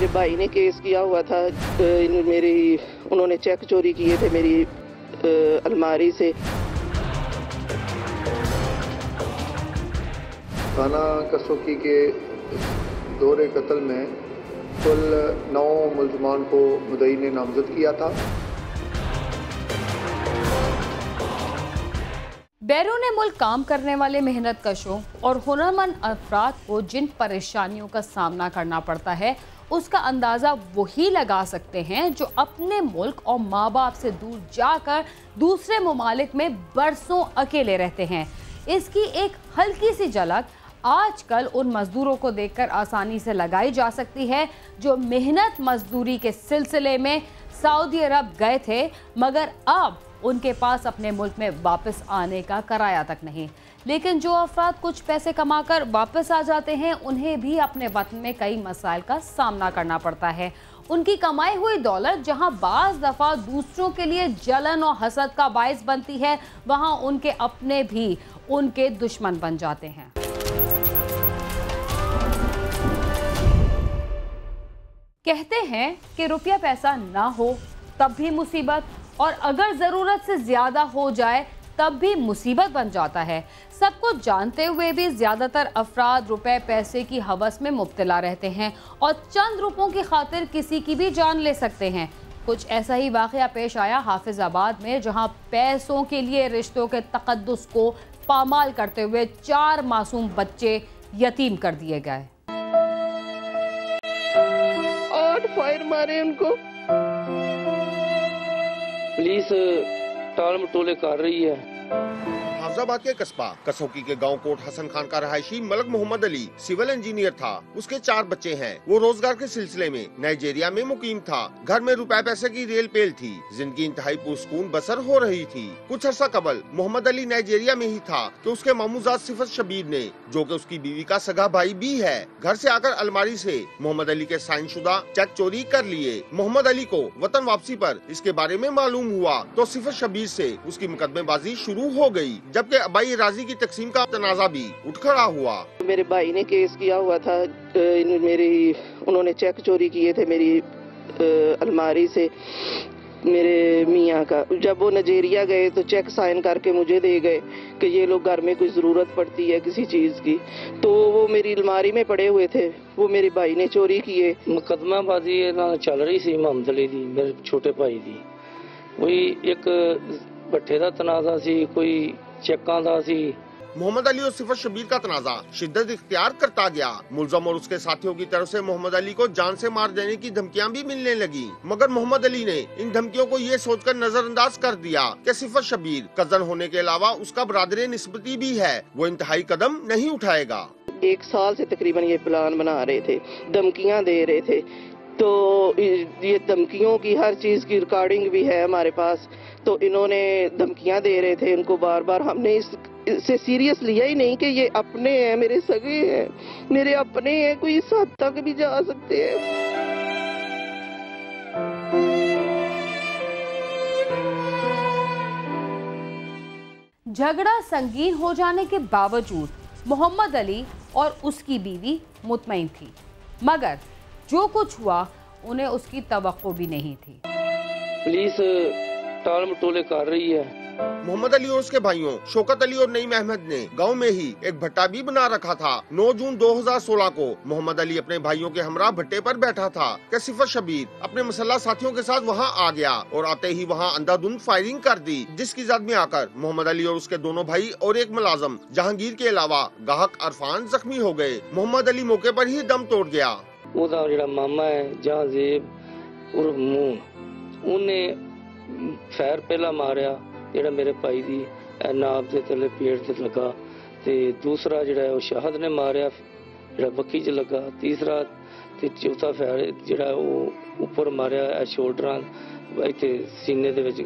मेरे भाई ने केस किया हुआ था, उन्होंने चेक चोरी किए थे मेरी अलमारी से। थाना कसौकी के दौरे कत्ल में कुल 9 मुलजमान को मुद्दई ने नामजद किया था। बैरून मुल्क काम करने वाले मेहनत कशों और हुनरमंद अफराद को जिन परेशानियों का सामना करना पड़ता है उसका अंदाज़ा वही लगा सकते हैं जो अपने मुल्क और माँ बाप से दूर जाकर दूसरे ममालिक में बरसों अकेले रहते हैं। इसकी एक हल्की सी झलक आजकल उन मजदूरों को देखकर आसानी से लगाई जा सकती है जो मेहनत मजदूरी के सिलसिले में सऊदी अरब गए थे, मगर अब उनके पास अपने मुल्क में वापस आने का किराया तक नहीं। लेकिन जो अफराद कुछ पैसे कमाकर वापस आ जाते हैं उन्हें भी अपने वतन में कई मसाइल का सामना करना पड़ता है। उनकी कमाई हुई दौलत जहां बाज़ दफ़ा दूसरों के लिए जलन और हसद का बायस बनती है, वहां उनके अपने भी उनके दुश्मन बन जाते हैं। कहते हैं कि रुपया पैसा ना हो तब भी मुसीबत, और अगर ज़रूरत से ज़्यादा हो जाए तब भी मुसीबत बन जाता है। सब कुछ जानते हुए भी ज़्यादातर अफराद रुपए पैसे की हवस में मुब्तला रहते हैं और चंद रुपयों की खातिर किसी की भी जान ले सकते हैं। कुछ ऐसा ही वाक़या पेश आया हाफिज़ाबाद में, जहां पैसों के लिए रिश्तों के तक़द्दुस को पामाल करते हुए 4 मासूम बच्चे यतीम कर दिए गए। 8 फायर मारे उनको। पुलिस टाल मटोले कर रही है। हाफिजाबाद के कस्बा कसौकी के गांव कोट हसन खान का रहायशी मलक मोहम्मद अली सिविल इंजीनियर था। उसके 4 बच्चे हैं। वो रोजगार के सिलसिले में नाइजीरिया में मुकीम था। घर में रुपए पैसे की रेल पेल थी। जिंदगी इंतहाई पुरसुकून बसर हो रही थी। कुछ अर्सा कबल मोहम्मद अली नाइजीरिया में ही था कि उसके मामूजाद सिफत शबीर ने, जो कि उसकी बीवी का सगा भाई भी है, घर से आकर अलमारी से मोहम्मद अली के साइन शुदा चेक चोरी कर लिए। मोहम्मद अली को वतन वापसी पर इसके बारे में मालूम हुआ तो सिफत शबीर से उसकी मुकदमेबाजी शुरू हो गई, जबकि अबाई राजी की तकसीम का तनाजा भी उठ खड़ा हुआ। मेरे भाई ने केस किया हुआ था, उन्होंने चेक चोरी किए थे मेरी अलमारी से मेरे मियाँ का। जब वो नाइजीरिया गए तो चेक साइन करके मुझे दे गए कि ये लोग घर में कोई ज़रूरत पड़ती है किसी चीज़ की, तो वो मेरी अलमारी में पड़े हुए थे, वो मेरे भाई ने चोरी किए। मुकदमाबाजी चल रही सी मोहम्मद अली दी, मेरे छोटे भाई दी। कोई एक भट्ठे का तनाजा सी, कोई चेकां दा सी। मोहम्मद अली और सिफत शबीर का तनाजा शिद्दत इख्तियार करता गया। मुलजम और उसके साथियों की तरफ से मोहम्मद अली को जान से मार देने की धमकियां भी मिलने लगी, मगर मोहम्मद अली ने इन धमकियों को ये सोचकर नजरअंदाज कर दिया कि सिफत शबीर कजन होने के अलावा उसका बरादरे निस्बती भी है, वो इंतहाई कदम नहीं उठाएगा। 1 साल से तकरीबन ये प्लान बना रहे थे, धमकियां दे रहे थे, तो ये धमकियों की हर चीज की रिकॉर्डिंग भी है हमारे पास। तो इन्होंने धमकियां दे रहे थे इनको बार बार। हमने इससे सीरियस लिया ही नहीं कि ये अपने हैं, मेरे सगे हैं, मेरे अपने हैं, कोई इस हद तक भी जा सकते हैं। झगड़ा संगीन हो जाने के बावजूद मोहम्मद अली और उसकी बीवी मुतमईन थी, मगर जो कुछ हुआ उन्हें उसकी तवक्को भी नहीं थी। पुलिस टाल मटोले कर रही है। मोहम्मद अली और उसके भाइयों शौकत अली और नईम अहमद ने गांव में ही एक भट्टा भी बना रखा था। 9 जून 2016 को मोहम्मद अली अपने भाइयों के हमरा भट्टे पर बैठा था कि सिफत शबीर अपने मसल्ला साथियों के साथ वहां आ गया और आते ही वहां अंधाधुंध फायरिंग कर दी, जिसकी जद में आकर मोहम्मद अली और उसके दोनों भाई और एक मुलाजम जहांगीर के अलावा गाहक अरफान जख्मी हो गए। मोहम्मद अली मौके पर ही दम तोड़ गया। ਉਹਦਾ ਜਿਹੜਾ ਮਾਮਾ ਹੈ ਜਹਾਂਜ਼ੇਬ ਉਰ ਮੂਨ, ਉਹਨੇ ਫੈਰ ਪਹਿਲਾ ਮਾਰਿਆ ਜਿਹੜਾ ਮੇਰੇ ਭਾਈ ਦੀ ਨਾਬ ਦੇ ਥੱਲੇ ਪੇਟ ਤੇ ਲੱਗਾ, ਤੇ ਦੂਸਰਾ ਜਿਹੜਾ ਉਹ ਸ਼ਾਹਦ ਨੇ ਮਾਰਿਆ ਜਿਹੜਾ ਬੱਕੀ 'ਚ ਲੱਗਾ, ਤੀਸਰਾ ਤੇ ਚੌਥਾ ਫੈਰ ਜਿਹੜਾ ਉਹ ਉੱਪਰ ਮਾਰਿਆ ਸ਼ੋਲਡਰਾਂ ਇੱਥੇ सीने ਦੇ ਵਿੱਚ,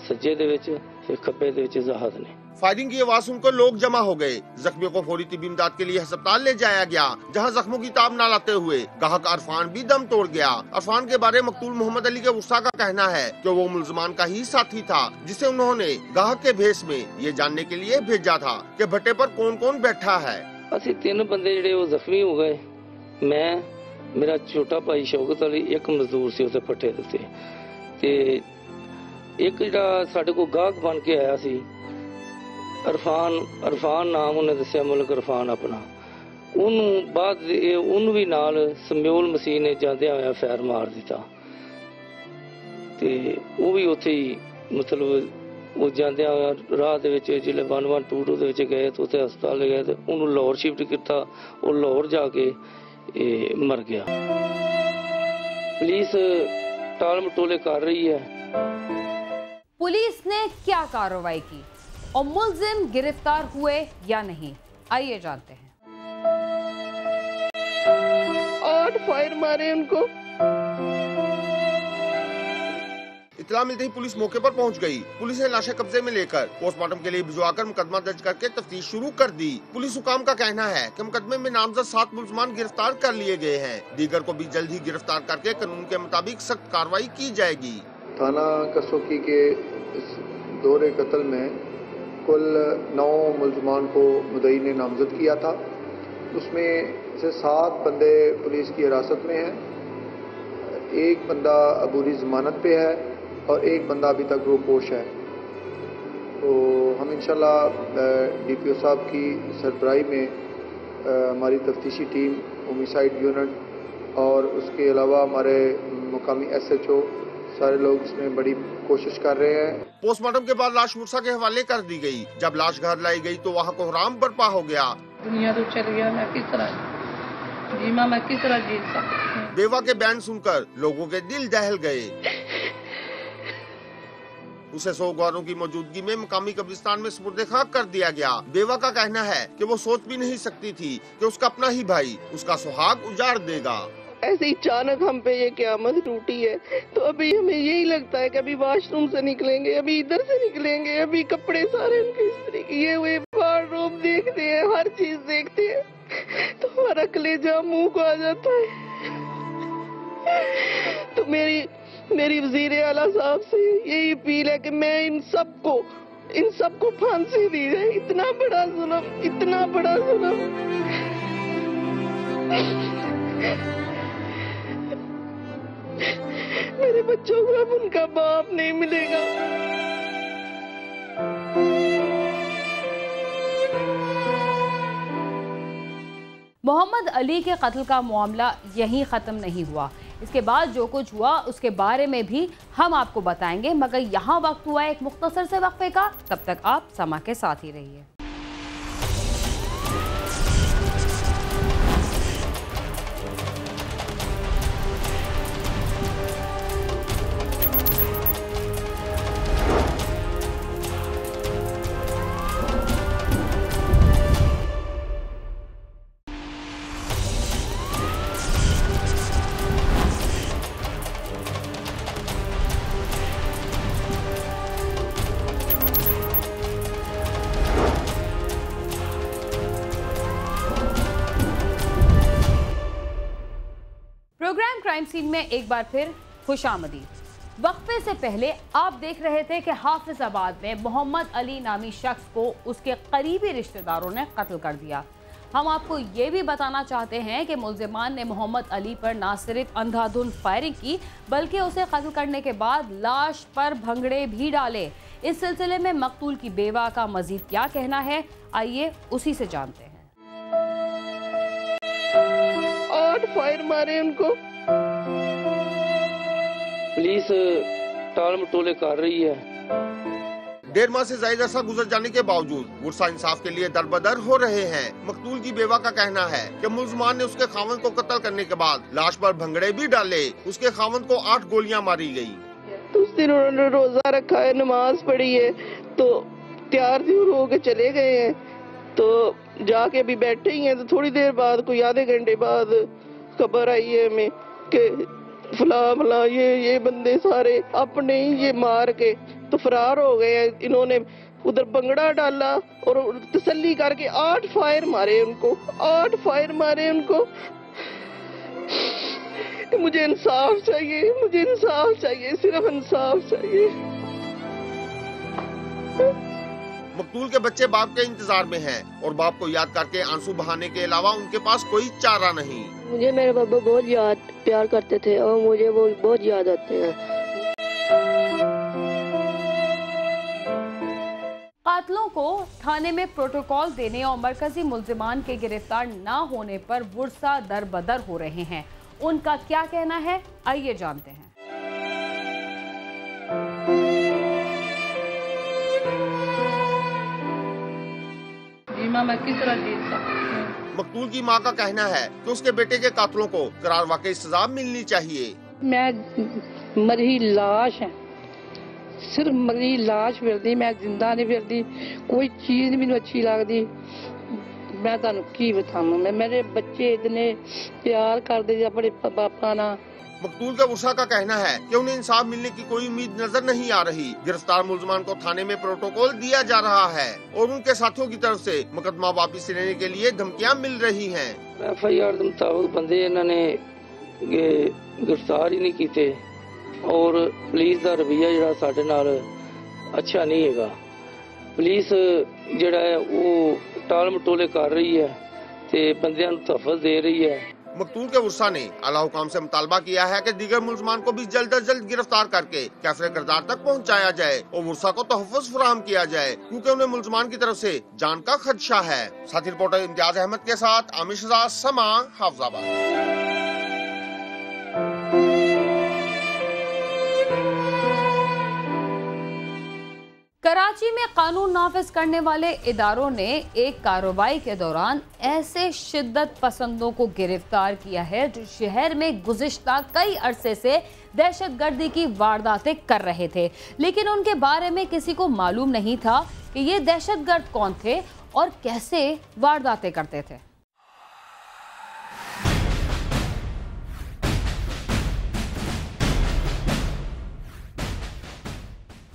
सज्जे ਦੇ ਵਿੱਚ ਤੇ ਖੱਬੇ ਦੇ ਵਿੱਚ ਜ਼ਾਹਦ ने। फायरिंग की आवाज सुनकर लोग जमा हो गए। जख्मियों को फौरी तिब्बी इमदाद के लिए अस्पताल ले जाया गया, जहां जख्मों की ताब न लाते हुए गाहक अरफान भी दम तोड़ गया। अरफान के बारे मकतूल मोहम्मद अली के गुस्सा का कहना है कि वो मुलजमान का ही साथी था, जिसे उन्होंने गाहक के भेष में ये जानने के लिए भेजा था कि भट्टे पर कौन कौन बैठा है। ਅਸੀਂ 3 ਬੰਦੇ ਜਿਹੜੇ ਉਹ ਜ਼ਖਮੀ ਹੋ ਗਏ, मैं ਮੇਰਾ ਛੋਟਾ ਭਾਈ ਸ਼ੌਕਤ ਅਲੀ ਇੱਕ ਮਜ਼ਦੂਰ ਸੀ ਉੱਥੇ ਪੱਠੇ ਦੇ ਉੱਤੇ, ਤੇ ਇੱਕ ਜਿਹੜਾ ਸਾਡੇ ਕੋਲ ਗਾਹਕ ਬਣ ਕੇ ਆਇਆ ਸੀ ਅਰਫਾਨ ਨਾਮ ਉਹਨੇ ਦੱਸਿਆ, ਮੁਲਕ ਅਰਫਾਨ ਆਪਣਾ, ਉਹਨੂੰ ਬਾਅਦ ਉਹਨੂੰ ਵੀ ਨਾਲ ਸਮਿਊਲ ਮਸੀਹ ਨੇ ਜਾਂਦਿਆਂ ਹੋਇਆ ਫੈਰ ਮਾਰ ਦਿੱਤਾ, ਤੇ ਉਹ ਵੀ ਉੱਥੇ ਹੀ ਮਤਲਬ ਉਹ ਜਾਂਦਿਆਂ ਹੋਇਆ ਰਾਹ ਦੇ ਵਿੱਚ ਜਿਹੜੇ 112 ਦੇ ਵਿੱਚ ਗਏ ਤੇ ਉੱਥੇ ਹਸਪਤਾਲ ਗਏ ਤੇ ਉਹਨੂੰ ਲਾਹੌਰ ਸ਼ਿਫਟ ਕੀਤਾ, ਉਹ ਲਾਹੌਰ ਜਾ ਕੇ ਮਰ ਗਿਆ। पुलिस टाल मटोले कर रही है। पुलिस ने क्या कार्रवाई की और मुलजिम गिरफ्तार हुए या नहीं, आइए जानते हैं। 8 फायर मारे उनको। इत्तला मिलते ही पुलिस मौके पर पहुंच गई। पुलिस ने लाशें कब्जे में लेकर पोस्टमार्टम के लिए भिजवाकर मुकदमा दर्ज करके तफ्तीश शुरू कर दी। पुलिस हुकाम का कहना है कि मुकदमे में नामजद 7 मुलजमान गिरफ्तार कर लिए गए हैं। दीगर को भी जल्द ही गिरफ्तार करके कानून के मुताबिक सख्त कार्रवाई की जाएगी। थाना कसौकी के इस दौरे कत्ल में कुल 9 मुलजमान को मुद्दई ने नामजद किया था। उसमें से 7 बंदे पुलिस की हिरासत में हैं, एक बंदा अबूरी जमानत पे है और एक बंदा अभी तक रोपोश है। तो हम इंशाल्लाह DPO साहब की सरबराही में हमारी तफ्तीशी टीम, होमिसाइड यूनिट और उसके अलावा हमारे मुकामी SHO सारे लोग इसमें बड़ी कोशिश कर रहे हैं। पोस्टमार्टम के बाद लाश मुर्सा के हवाले कर दी गई। जब लाश घर लाई गई तो वहाँ कोहराम बर्पा हो गया। दुनिया तो चल गया, मैं किस तरह जीमा, मैं किस तरह जी सकती। बेवा के बयान सुनकर लोगों के दिल दहल गए। उसे सोगवारों की मौजूदगी में मकामी कब्रिस्तान में सुपुर्द खाक कर दिया गया। बेवा का कहना है कि वो सोच भी नहीं सकती थी कि उसका अपना ही भाई उसका सुहाग उजाड़ देगा। ऐसे ही अचानक हम पे ये क़यामत टूटी है, तो अभी हमें यही लगता है कि अभी वॉशरूम से निकलेंगे, अभी इधर से निकलेंगे, अभी कपड़े सारे उनके इस्त्री किए हुए, वार्डरोब देखते हैं, हर चीज देखते हैं, तो हमारा कलेजा मुंह को आ जाता है। तो मेरी वजीर आला साहब से यही अपील है कि मैं इन सबको फांसी दी जाए। इतना बड़ा जुल्म। मेरे बच्चों को अब उनका बाप नहीं मिलेगा। मोहम्मद अली के कत्ल का मामला यहीं ख़त्म नहीं हुआ। इसके बाद जो कुछ हुआ उसके बारे में भी हम आपको बताएंगे, मगर यहाँ वक्त हुआ एक मुख्तसर से वक्फे का। तब तक आप समा के साथ ही रहिए। प्रोग्राम क्राइम सीन में एक बार फिर खुशामदीद। वक्फे से पहले आप देख रहे थे कि हाफिजाबाद में मोहम्मद अली नामी शख्स को उसके करीबी रिश्तेदारों ने कत्ल कर दिया। हम आपको ये भी बताना चाहते हैं कि मुलजिमान ने मोहम्मद अली पर न सिर्फ अंधाधुंध फायरिंग की, बल्कि उसे कत्ल करने के बाद लाश पर भंगड़े भी डाले। इस सिलसिले में मकतूल की बेवा का मजीद क्या कहना है, आइए उसी से जानते हैं। 8 फायर मारे उनको। पुलिस टाल मटोले कर रही है। 1.5 माह से ज्यादा अरसा गुजर जाने के बावजूद गुस्सा इंसाफ के लिए दरबदर हो रहे हैं। मकतूल की बेवा का कहना है कि मुलजमान ने उसके खावंद को कत्ल करने के बाद लाश पर भंगड़े भी डाले। उसके खावंद को 8 गोलियां मारी गई। तो उस दिन उन्होंने रोजा रखा है, नमाज पढ़ी है, तो तैयार हो के चले गए हैं। तो जाके अभी बैठे ही हैं, तो थोड़ी देर बाद, कोई आधे घंटे बाद खबर आई है हमें कि फला ये बंदे सारे अपने ही ये मार के तो फरार हो गए हैं। इन्होंने उधर बंगड़ा डाला और तसल्ली करके 8 फायर मारे उनको। 8 फायर मारे उनको। मुझे इंसाफ चाहिए, सिर्फ इंसाफ चाहिए। मकतूल के बच्चे बाप के इंतजार में हैं और बाप को याद करके आंसू बहाने के अलावा उनके पास कोई चारा नहीं। मुझे मेरे पापा बहुत प्यार करते थे और मुझे वो बहुत याद आते हैं। कातलों को थाने में प्रोटोकॉल देने और मरकजी मुल्जिमान के गिरफ्तार न होने पर वुरसा दर बदर हो रहे हैं। उनका क्या कहना है, आइए जानते हैं। जी माँ, मैं किस तरह जीत सकती हूँ। मकतूल की मां का कहना है कि उसके बेटे के कातलों को करार वाकई सजा मिलनी चाहिए। मैं मरी लाश है, सिर्फ मरी लाश फिरदी, मैं जिंदा नहीं फिरदी। कोई चीज नहीं मैनू अच्छी लगती। मैं तुहानू की बताऊं, मैं मेरे बच्चे इतने प्यार करते अपने पापा ना। मकतूल के वर्षा का कहना है कि उन्हें इंसाफ मिलने की कोई उम्मीद नजर नहीं आ रही। गिरफ्तार मुल्जिमान को थाने में प्रोटोकॉल दिया जा रहा है और उनके साथियों की तरफ से मुकदमा वापस लेने के लिए धमकियां मिल रही हैं। FIR के मुताबिक बंदे इन्होंने गिरफ्तार ही नहीं किए और पुलिस का रवैया जिहड़ा साडे नाल अच्छा नहीं हैगा। पुलिस जिहड़ा है वो टाल मटोले कर रही है ते बंदियां नूं तहफ़्फ़ुज़ दे रही है। मकतूल के वर्षा ने आला हुकाम से मुतालबा किया है कि दीगर मुल्जिमान को भी जल्द अज जल्द गिरफ्तार करके कैफरे किरदार तक पहुंचाया जाए और वर्षा को तहफ़्फ़ुज़ फराहम किया जाए, क्योंकि उन्हें मुल्जिमान की तरफ से जान का खदशा है। साथी रिपोर्टर इम्तियाज अहमद के साथ आमिर शहजाद, समा, हाफिजाबाद। कराची में कानून नाफिज करने वाले इदारों ने एक कार्रवाई के दौरान ऐसे शिद्दत पसंदों को गिरफ्तार किया है जो शहर में गुज़िश्ता कई अरसे से दहशतगर्दी की वारदातें कर रहे थे, लेकिन उनके बारे में किसी को मालूम नहीं था कि ये दहशतगर्द कौन थे और कैसे वारदातें करते थे।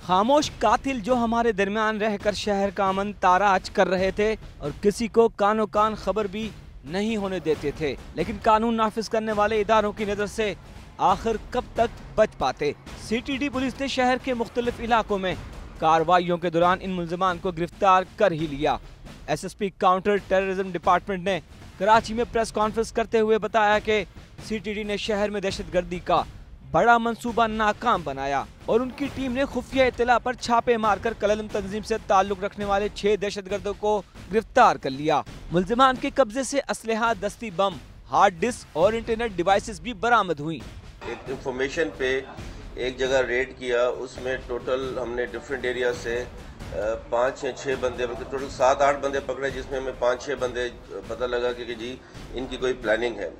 खामोश कातिल जो हमारे दरमियान रहकर शहर का अमन ताराज कर रहे थे और किसी को कानो कान खबर भी नहीं होने देते थे, लेकिन कानून नाफिज करने वाले इदारों की नज़र से आखिर कब तक बच पाते। CTD पुलिस ने शहर के मुख्तलिफ इलाकों में कार्रवाइयों के दौरान इन मुल्जिमान को गिरफ्तार कर ही लिया। SSP काउंटर टेररिज्म डिपार्टमेंट ने कराची में प्रेस कॉन्फ्रेंस करते हुए बताया कि CTD ने शहर में दहशतगर्दी का बड़ा मंसूबा नाकाम बनाया और उनकी टीम ने खुफिया इत्तला पर छापे मारकर कलम तंजीम से ताल्लुक रखने वाले 6 दहशतगर्दों को गिरफ्तार कर लिया। मुल्जिमान के कब्जे से असलहा, दस्ती बम, हार्ड डिस्क और इंटरनेट डिवाइसेस भी बरामद हुई। एक इंफॉर्मेशन पे एक जगह रेड किया, उसमें टोटल हमने डिफरेंट एरिया से 5 या 6 बंदे, बल्कि टोटल 7-8 बंदे पकड़े, जिसमें हमें 5-6 बंदे पता लगा कि जी इनकी कोई प्लानिंग है।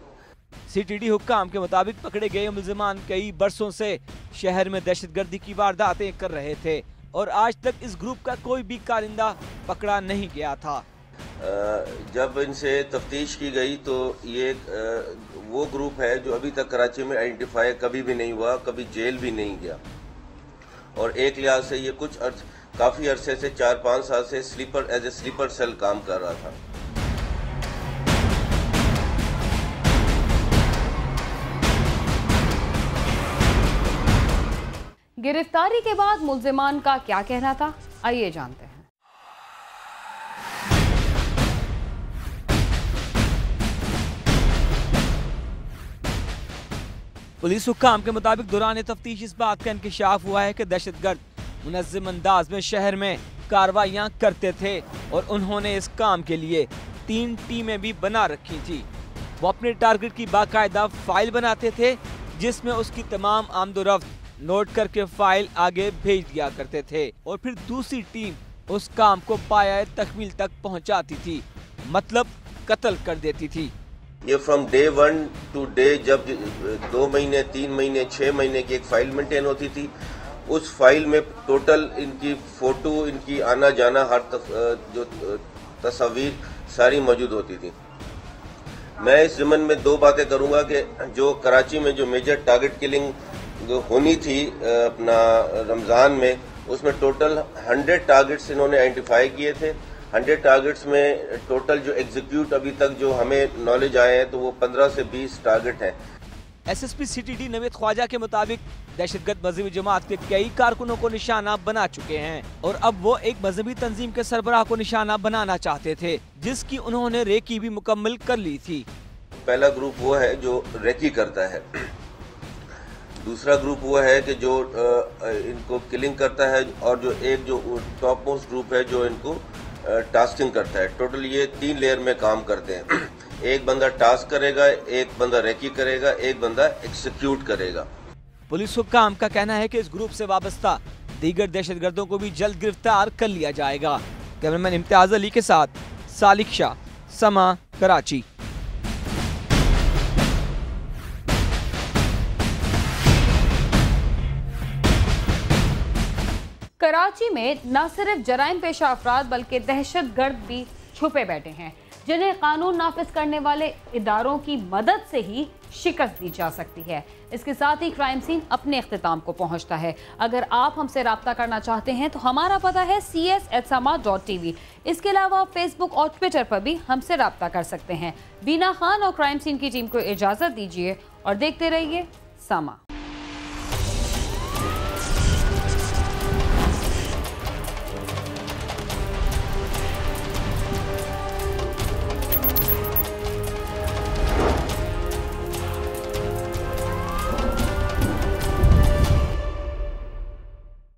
CTD हुक्काम के मुताबिक पकड़े गए मुल्जिमान कई बरसों से शहर में दहशतगर्दी की वारदातें कर रहे थे और आज तक इस ग्रुप का कोई भी कारिंदा पकड़ा नहीं गया था। जब इनसे तफ्तीश की गई तो ये वो ग्रुप है जो अभी तक कराची में आइडेंटिफाई कभी भी नहीं हुआ, कभी जेल भी नहीं गया और एक लिहाज से ये काफी अरसे से 4-5 साल से एज ए स्लीपर सेल काम कर रहा था। गिरफ्तारी के बाद मुल्जिमान का क्या कहना था, आइए जानते हैं। पुलिस हुक्काम के मुताबिक दौरान तफ्तीश इस बात का इंकशाफ हुआ है कि दहशतगर्द मुनज़्ज़म अंदाज में शहर में कार्रवाइयां करते थे और उन्होंने इस काम के लिए 3 टीमें भी बना रखी थी। वो अपने टारगेट की बाकायदा फाइल बनाते थे जिसमें उसकी तमाम आमदोरफ्त नोट करके फाइल आगे भेज दिया करते थे और फिर दूसरी टीम उस काम को पाया तकमील तक पहुंचाती थी, मतलब कत्ल कर देती थी। ये फ्रॉम डे 1 टू डे, जब 2 महीने, 3 महीने, 6 महीने की एक फाइल मेंटेन होती थी, उस फाइल में टोटल इनकी फोटो, इनकी आना जाना, हर जो तस्वीर सारी मौजूद होती थी। मैं इस ज़मन में 2 बातें करूंगा कि जो कराची में जो मेजर टारगेट किलिंग होनी थी अपना रमज़ान में, उसमें टोटल 100 टारगेट्स इन्होंने आइडेंटिफाई किए थे। 100 टारगेट्स में टोटल जो एग्जीक्यूट अभी तक जो हमें नॉलेज आए हैं तो वो 15 से 20 टारगेट हैं। SSP CTD नवीद ख्वाजा के मुताबिक दहशतगर्द मजहबी जमात के कई कारकुनों को निशाना बना चुके हैं और अब वो एक मजहबी तंजीम के सरबराह को निशाना बनाना चाहते थे, जिसकी उन्होंने रेकी भी मुकम्मल कर ली थी। पहला ग्रुप वो है जो रेकी करता है, दूसरा ग्रुप वो है कि जो इनको किलिंग करता है, और जो टॉप मोस्ट ग्रुप है जो इनको टास्किंग करता है। टोटल ये 3 लेयर में काम करते हैं। एक बंदा टास्क करेगा, एक बंदा रेकी करेगा, एक बंदा एक्सिक्यूट करेगा। पुलिस हुक्काम का कहना है कि इस ग्रुप से वाबस्ता दीगर दहशतगर्दों को भी जल्द गिरफ्तार कर लिया जाएगा। कैमरामैन इम्तियाज अली के साथ सालिक शाह, समा, कराची। कराची में न सिर्फ जराइम पेशा अफराद बल्कि दहशतगर्द भी छुपे बैठे हैं, जिन्हें कानून नाफिज करने वाले इदारों की मदद से ही शिकस्त दी जा सकती है। इसके साथ ही क्राइम सीन अपने इख्तिताम को पहुंचता है। अगर आप हमसे रब्ता करना चाहते हैं तो हमारा पता है cs@sama.tv। इसके अलावा आप फेसबुक और ट्विटर पर भी हमसे रब्ता कर सकते हैं। बीना खान और क्राइम सीन की टीम को इजाज़त दीजिए और देखते रहिए समा।